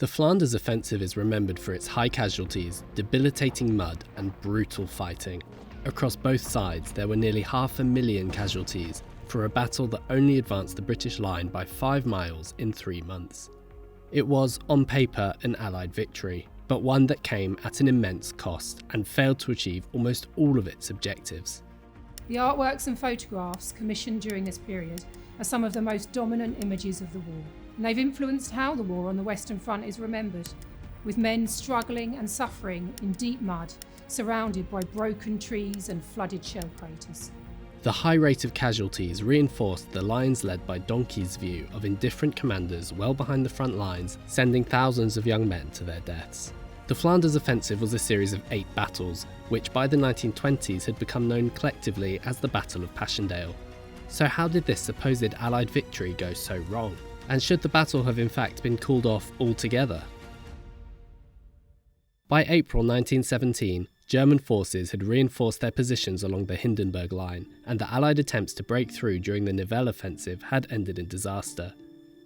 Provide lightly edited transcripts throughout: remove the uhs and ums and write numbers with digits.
The Flanders Offensive is remembered for its high casualties, debilitating mud, and brutal fighting. Across both sides, there were nearly 500,000 casualties for a battle that only advanced the British line by 5 miles in 3 months. It was, on paper, an Allied victory, but one that came at an immense cost and failed to achieve almost all of its objectives. The artworks and photographs commissioned during this period are some of the most dominant images of the war, and they've influenced how the war on the Western Front is remembered, with men struggling and suffering in deep mud, surrounded by broken trees and flooded shell craters. The high rate of casualties reinforced the lines led by Donkey's view of indifferent commanders well behind the front lines, sending thousands of young men to their deaths. The Flanders Offensive was a series of 8 battles, which by the 1920s had become known collectively as the Battle of Passchendaele. So how did this supposed Allied victory go so wrong? And should the battle have in fact been called off altogether? By April 1917, German forces had reinforced their positions along the Hindenburg Line, and the Allied attempts to break through during the Nivelle offensive had ended in disaster,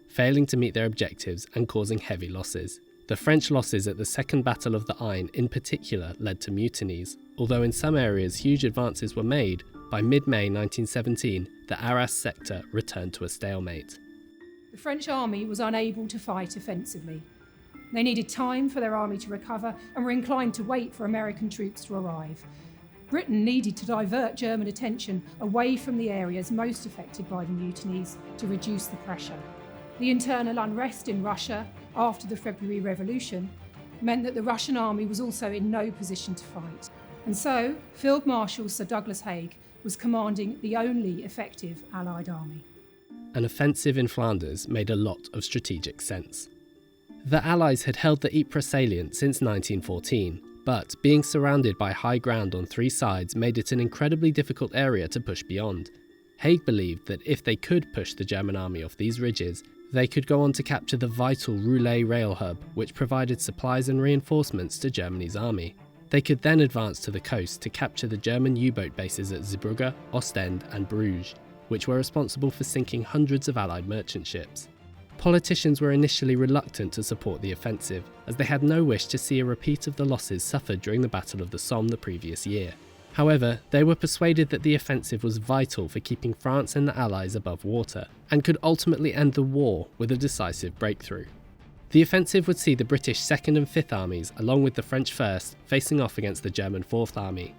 failing to meet their objectives and causing heavy losses. The French losses at the Second Battle of the Aisne in particular led to mutinies. Although in some areas huge advances were made, by mid-May 1917 the Arras sector returned to a stalemate. The French army was unable to fight offensively. They needed time for their army to recover and were inclined to wait for American troops to arrive. Britain needed to divert German attention away from the areas most affected by the mutinies to reduce the pressure. The internal unrest in Russia after the February Revolution meant that the Russian army was also in no position to fight. And so, Field Marshal Sir Douglas Haig was commanding the only effective Allied army. An offensive in Flanders made a lot of strategic sense. The Allies had held the Ypres salient since 1914, but being surrounded by high ground on 3 sides made it an incredibly difficult area to push beyond. Haig believed that if they could push the German army off these ridges, they could go on to capture the vital Roulet rail hub, which provided supplies and reinforcements to Germany's army. They could then advance to the coast to capture the German U-boat bases at Zeebrugge, Ostend and Bruges, which were responsible for sinking hundreds of Allied merchant ships. Politicians were initially reluctant to support the offensive, as they had no wish to see a repeat of the losses suffered during the Battle of the Somme the previous year. However, they were persuaded that the offensive was vital for keeping France and the Allies above water, and could ultimately end the war with a decisive breakthrough. The offensive would see the British 2nd and 5th Armies, along with the French 1st, facing off against the German 4th Army.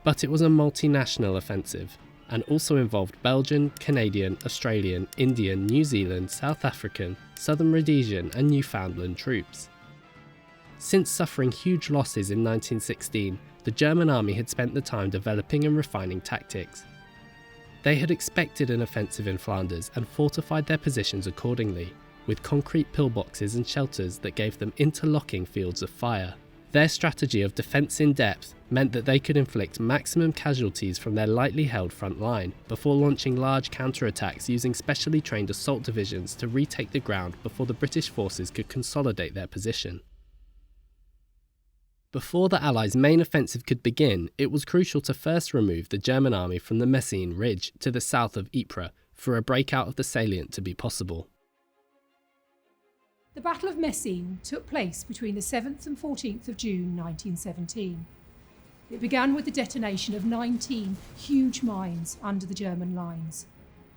But it was a multinational offensive, and also involved Belgian, Canadian, Australian, Indian, New Zealand, South African, Southern Rhodesian and Newfoundland troops. Since suffering huge losses in 1916, the German army had spent the time developing and refining tactics. They had expected an offensive in Flanders and fortified their positions accordingly, with concrete pillboxes and shelters that gave them interlocking fields of fire. Their strategy of defence in depth meant that they could inflict maximum casualties from their lightly held front line before launching large counterattacks using specially trained assault divisions to retake the ground before the British forces could consolidate their position. Before the Allies' main offensive could begin, it was crucial to first remove the German army from the Messines Ridge to the south of Ypres for a breakout of the salient to be possible. The Battle of Messines took place between the 7th and 14th of June 1917. It began with the detonation of 19 huge mines under the German lines.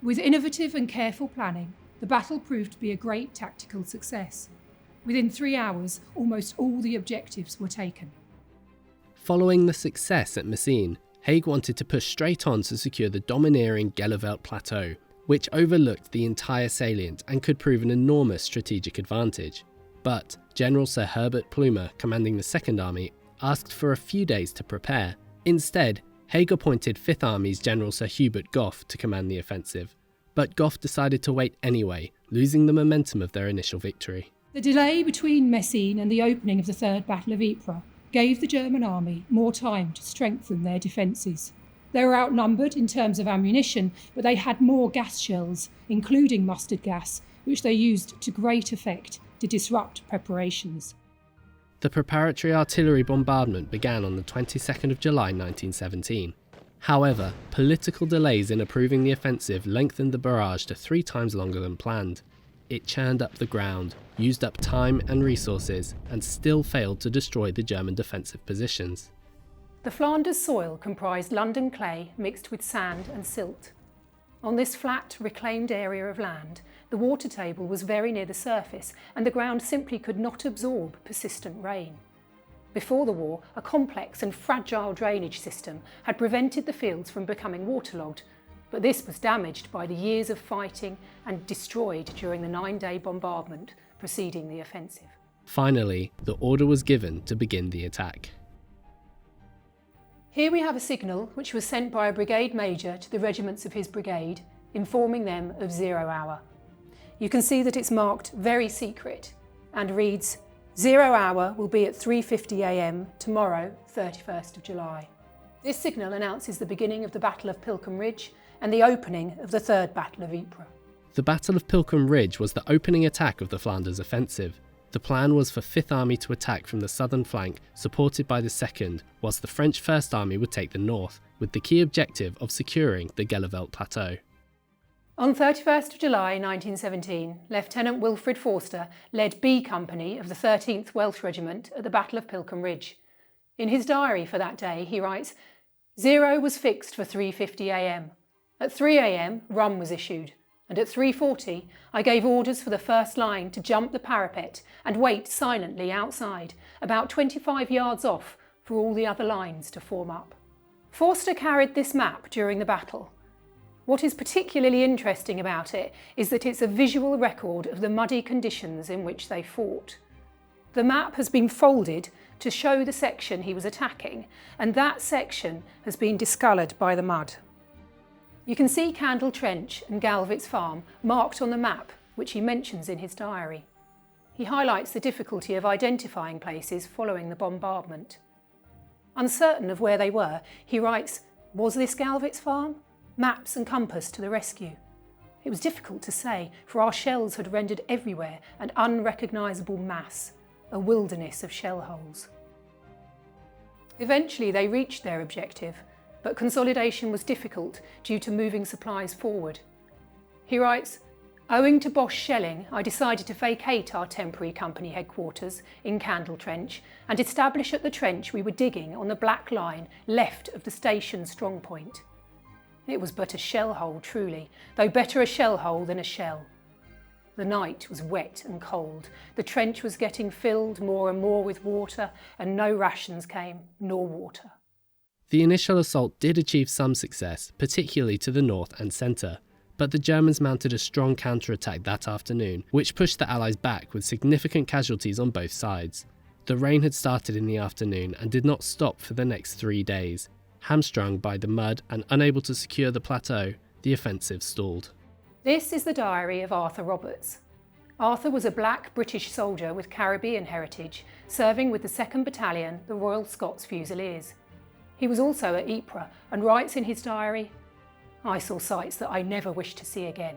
With innovative and careful planning, the battle proved to be a great tactical success. Within 3 hours, almost all the objectives were taken. Following the success at Messines, Haig wanted to push straight on to secure the domineering Gheluvelt Plateau, which overlooked the entire salient and could prove an enormous strategic advantage. But General Sir Herbert Plumer, commanding the Second Army, asked for a few days to prepare. Instead, Haig appointed 5th Army's General Sir Hubert Gough to command the offensive, but Gough decided to wait anyway, losing the momentum of their initial victory. The delay between Messines and the opening of the Third Battle of Ypres gave the German army more time to strengthen their defences. They were outnumbered in terms of ammunition, but they had more gas shells, including mustard gas, which they used to great effect to disrupt preparations. The preparatory artillery bombardment began on the 22nd of July 1917. However, political delays in approving the offensive lengthened the barrage to 3 times longer than planned. it churned up the ground, used up time and resources, and still failed to destroy the German defensive positions. The Flanders soil comprised London clay mixed with sand and silt. On this flat, reclaimed area of land, the water table was very near the surface and the ground simply could not absorb persistent rain. Before the war, a complex and fragile drainage system had prevented the fields from becoming waterlogged, but this was damaged by the years of fighting and destroyed during the 9-day bombardment preceding the offensive. Finally, the order was given to begin the attack. Here we have a signal which was sent by a brigade major to the regiments of his brigade, informing them of 0 hour. You can see that it's marked very secret and reads, 0 hour will be at 3:50 a.m. tomorrow, 31st of July. This signal announces the beginning of the Battle of Pilkem Ridge and the opening of the Third Battle of Ypres. The Battle of Pilkem Ridge was the opening attack of the Flanders Offensive. The plan was for 5th Army to attack from the southern flank, supported by the 2nd, whilst the French 1st Army would take the north, with the key objective of securing the Gheluvelt Plateau. On 31st of July 1917, Lieutenant Wilfred Forster led B Company of the 13th Welsh Regiment at the Battle of Pilkem Ridge. In his diary for that day, he writes, 0 was fixed for 3:50 a.m. At 3 a.m, rum was issued, and at 3:40, I gave orders for the first line to jump the parapet and wait silently outside, about 25 yards off, for all the other lines to form up. Forster carried this map during the battle. What is particularly interesting about it is that it's a visual record of the muddy conditions in which they fought. The map has been folded to show the section he was attacking, and that section has been discoloured by the mud. You can see Candle Trench and Galvitz Farm marked on the map, which he mentions in his diary. He highlights the difficulty of identifying places following the bombardment. Uncertain of where they were, he writes, was this Galvitz Farm? Maps and compass to the rescue. It was difficult to say, for our shells had rendered everywhere an unrecognisable mass, a wilderness of shell holes. Eventually they reached their objective, but consolidation was difficult due to moving supplies forward. He writes, owing to Bosch shelling, I decided to vacate our temporary company headquarters in Candle Trench and establish at the trench we were digging on the Black Line left of the station strong point. It was but a shell hole truly, though better a shell hole than a shell. The night was wet and cold. The trench was getting filled more and more with water, and no rations came, nor water. The initial assault did achieve some success, particularly to the north and centre, but the Germans mounted a strong counterattack that afternoon, which pushed the Allies back with significant casualties on both sides. The rain had started in the afternoon and did not stop for the next 3 days. Hamstrung by the mud and unable to secure the plateau, the offensive stalled. This is the diary of Arthur Roberts. Arthur was a black British soldier with Caribbean heritage, serving with the 2nd Battalion, the Royal Scots Fusiliers. He was also at Ypres and writes in his diary, I saw sights that I never wish to see again.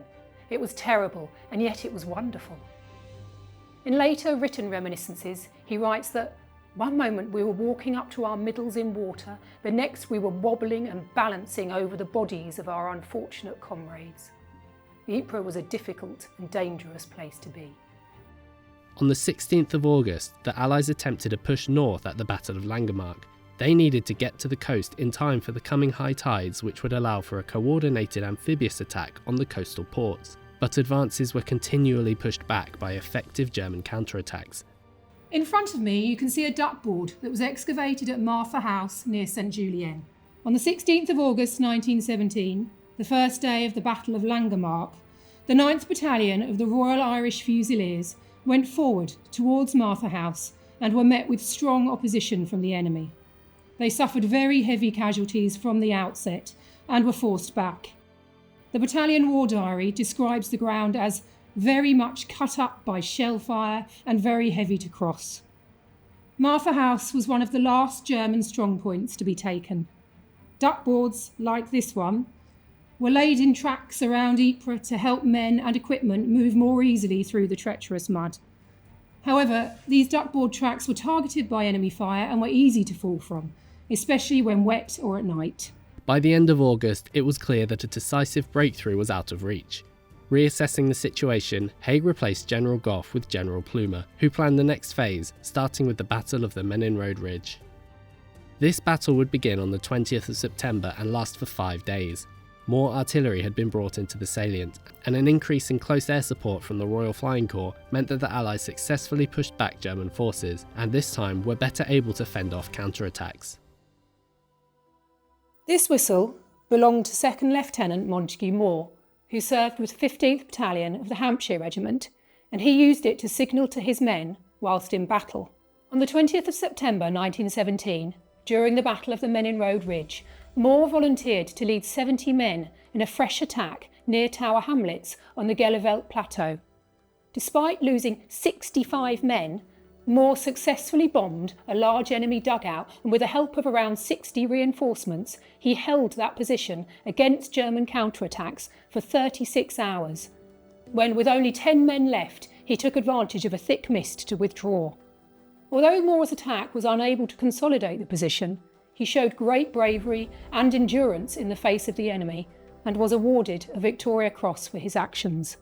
It was terrible, and yet it was wonderful. In later written reminiscences, he writes that one moment we were walking up to our middles in water, the next we were wobbling and balancing over the bodies of our unfortunate comrades. Ypres was a difficult and dangerous place to be. On the 16th of August, the Allies attempted a push north at the Battle of Langemarck. They needed to get to the coast in time for the coming high tides, which would allow for a coordinated amphibious attack on the coastal ports. But advances were continually pushed back by effective German counterattacks. In front of me you can see a duckboard that was excavated at Martha House near St Julien. On the 16th of August 1917, the first day of the Battle of Langemarck, the 9th Battalion of the Royal Irish Fusiliers went forward towards Martha House and were met with strong opposition from the enemy. They suffered very heavy casualties from the outset and were forced back. The battalion war diary describes the ground as very much cut up by shell fire and very heavy to cross. Martha House was one of the last German strongpoints to be taken. Duckboards, like this one, were laid in tracks around Ypres to help men and equipment move more easily through the treacherous mud. However, these duckboard tracks were targeted by enemy fire and were easy to fall from, especially when wet or at night. By the end of August, it was clear that a decisive breakthrough was out of reach. Reassessing the situation, Haig replaced General Gough with General Plumer, who planned the next phase, starting with the Battle of the Menin Road Ridge. This battle would begin on the 20th of September and last for 5 days. More artillery had been brought into the salient, and an increase in close air support from the Royal Flying Corps meant that the Allies successfully pushed back German forces, and this time were better able to fend off counterattacks. This whistle belonged to 2nd Lieutenant Montague Moore, who served with 15th Battalion of the Hampshire Regiment, and he used it to signal to his men whilst in battle. On the 20th of September 1917, during the Battle of the Menin Road Ridge, Moore volunteered to lead 70 men in a fresh attack near Tower Hamlets on the Gellivelt Plateau. Despite losing 65 men, Moore successfully bombed a large enemy dugout, and with the help of around 60 reinforcements, he held that position against German counterattacks for 36 hours, when with only 10 men left, he took advantage of a thick mist to withdraw. Although Moore's attack was unable to consolidate the position, he showed great bravery and endurance in the face of the enemy, and was awarded a Victoria Cross for his actions.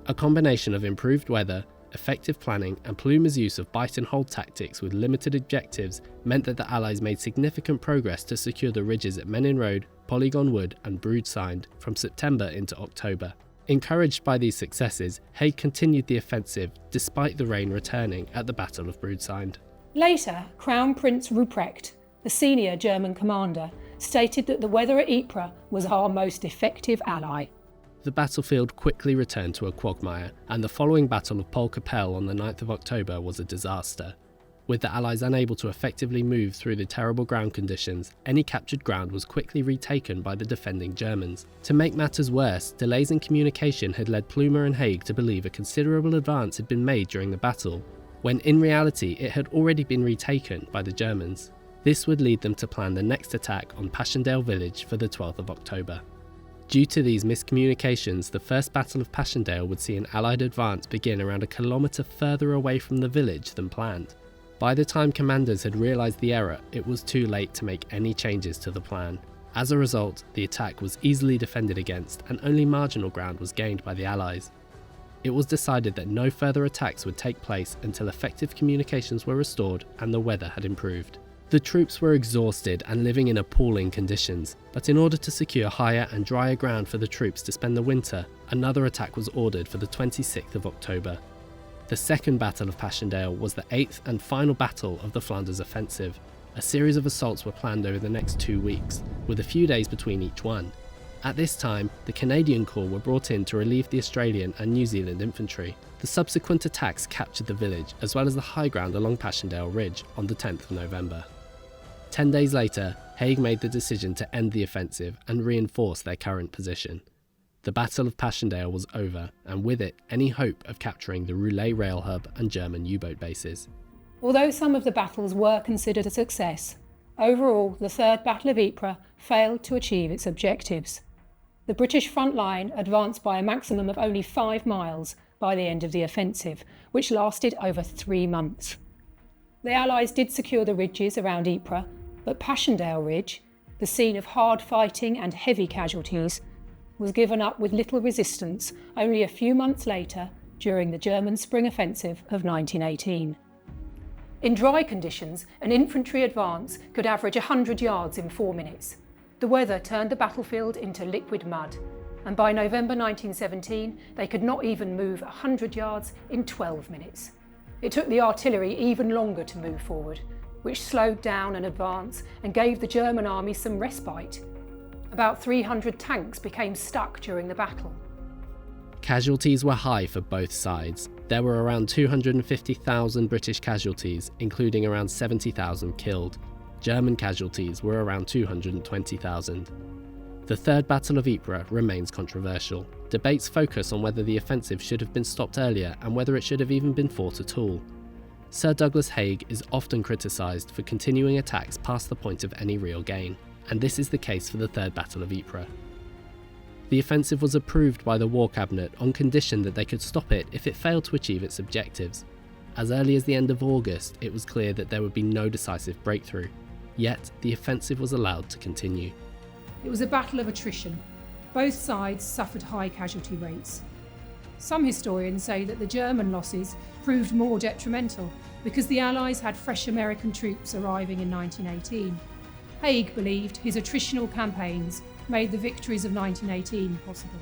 A combination of improved weather, effective planning, and Plumer's use of bite and hold tactics with limited objectives meant that the Allies made significant progress to secure the ridges at Menin Road, Polygon Wood and Broodseinde from September into October. Encouraged by these successes, Haig continued the offensive despite the rain returning at the Battle of Broodseinde. Later, Crown Prince Ruprecht, the senior German commander, stated that the weather at Ypres was our most effective ally. The battlefield quickly returned to a quagmire, and the following Battle of Polkapelle on the 9th of October was a disaster. With the Allies unable to effectively move through the terrible ground conditions, any captured ground was quickly retaken by the defending Germans. To make matters worse, delays in communication had led Plumer and Haig to believe a considerable advance had been made during the battle, when in reality it had already been retaken by the Germans. This would lead them to plan the next attack on Passchendaele village for the 12th of October. Due to these miscommunications, the First Battle of Passchendaele would see an Allied advance begin around a kilometre further away from the village than planned. By the time commanders had realised the error, it was too late to make any changes to the plan. As a result, the attack was easily defended against, and only marginal ground was gained by the Allies. It was decided that no further attacks would take place until effective communications were restored and the weather had improved. The troops were exhausted and living in appalling conditions, but in order to secure higher and drier ground for the troops to spend the winter, another attack was ordered for the 26th of October. The Second Battle of Passchendaele was the 8th and final battle of the Flanders Offensive. A series of assaults were planned over the next 2 weeks, with a few days between each one. At this time, the Canadian Corps were brought in to relieve the Australian and New Zealand infantry. The subsequent attacks captured the village, as well as the high ground along Passchendaele Ridge, on the 10th of November. 10 days later, Haig made the decision to end the offensive and reinforce their current position. The Battle of Passchendaele was over, and with it, any hope of capturing the Roulet rail hub and German U-boat bases. Although some of the battles were considered a success, overall the Third Battle of Ypres failed to achieve its objectives. The British front line advanced by a maximum of only 5 miles by the end of the offensive, which lasted over 3 months. The Allies did secure the ridges around Ypres, but Passchendaele Ridge, the scene of hard fighting and heavy casualties, was given up with little resistance only a few months later during the German Spring Offensive of 1918. In dry conditions, an infantry advance could average 100 yards in 4 minutes. The weather turned the battlefield into liquid mud, and by November 1917 they could not even move 100 yards in 12 minutes. It took the artillery even longer to move forward, which slowed down an advance and gave the German army some respite. About 300 tanks became stuck during the battle. Casualties were high for both sides. There were around 250,000 British casualties, including around 70,000 killed. German casualties were around 220,000. The Third Battle of Ypres remains controversial. Debates focus on whether the offensive should have been stopped earlier and whether it should have even been fought at all. Sir Douglas Haig is often criticised for continuing attacks past the point of any real gain, and this is the case for the Third Battle of Ypres. The offensive was approved by the War Cabinet on condition that they could stop it if it failed to achieve its objectives. As early as the end of August, it was clear that there would be no decisive breakthrough, yet the offensive was allowed to continue. It was a battle of attrition. Both sides suffered high casualty rates. Some historians say that the German losses proved more detrimental because the Allies had fresh American troops arriving in 1918. Haig believed his attritional campaigns made the victories of 1918 possible.